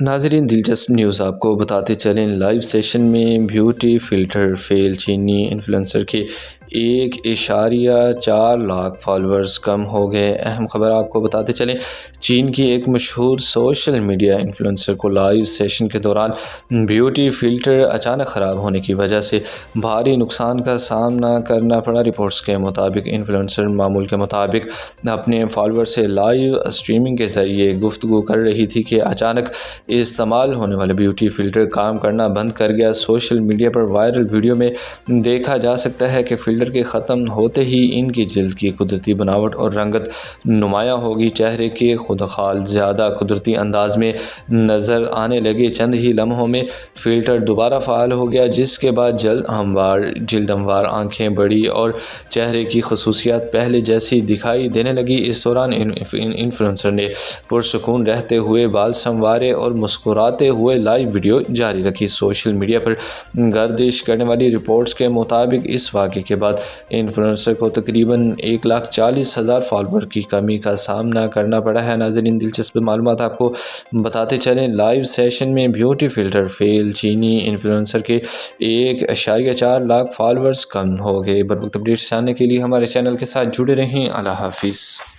नाज़रीन, दिलचस्प न्यूज़ आपको बताते चलें। लाइव सेशन में ब्यूटी फ़िल्टर फेल, चीनी इन्फ्लुएंसर के 1.4 लाख फॉलोअर्स कम हो गए। अहम खबर आपको बताते चलें, चीन की एक मशहूर सोशल मीडिया इन्फ्लुएंसर को लाइव सेशन के दौरान ब्यूटी फ़िल्टर अचानक ख़राब होने की वजह से भारी नुकसान का सामना करना पड़ा। रिपोर्ट्स के मुताबिक इन्फ्लुएंसर मामूल के मुताबिक अपने फॉलोअर से लाइव स्ट्रीमिंग के ज़रिए गुफ्तगू कर रही थी कि अचानक इस्तेमाल होने वाले ब्यूटी फ़िल्टर काम करना बंद कर गया। सोशल मीडिया पर वायरल वीडियो में देखा जा सकता है कि फ़िल्टर के ख़त्म होते ही इनकी जल्द की कुदरती बनावट और रंगत नुमायाँ होगी। चेहरे के खुदखाल ज़्यादा कुदरती अंदाज में नज़र आने लगे। चंद ही लम्हों में फ़िल्टर दोबारा फ़ाल हो गया, जिसके बाद जल्द हमवार आँखें बड़ी और चेहरे की खसूसियात पहले जैसी दिखाई देने लगी। इस दौरान इन्फ्लुएंसर ने पुरसुकून रहते हुए बाल संवारे और मुस्कुराते हुए लाइव वीडियो जारी रखी। सोशल मीडिया पर गर्दिश करने वाली रिपोर्ट्स के मुताबिक इस वाक़े के बाद इन्फ्लुएंसर को तकरीबन 1,40,000 फॉलोअर की कमी का सामना करना पड़ा है। नाज़रीन, दिलचस्प मालूमात आपको बताते चलें, लाइव सेशन में ब्यूटी फ़िल्टर फेल, चीनी इन्फ्लुएंसर के 1.4 लाख फॉलोअर्स कम हो गए। बर वक्त अपडेट्स जानने के लिए हमारे चैनल के साथ जुड़े रहें। अल्लाह हाफिज़।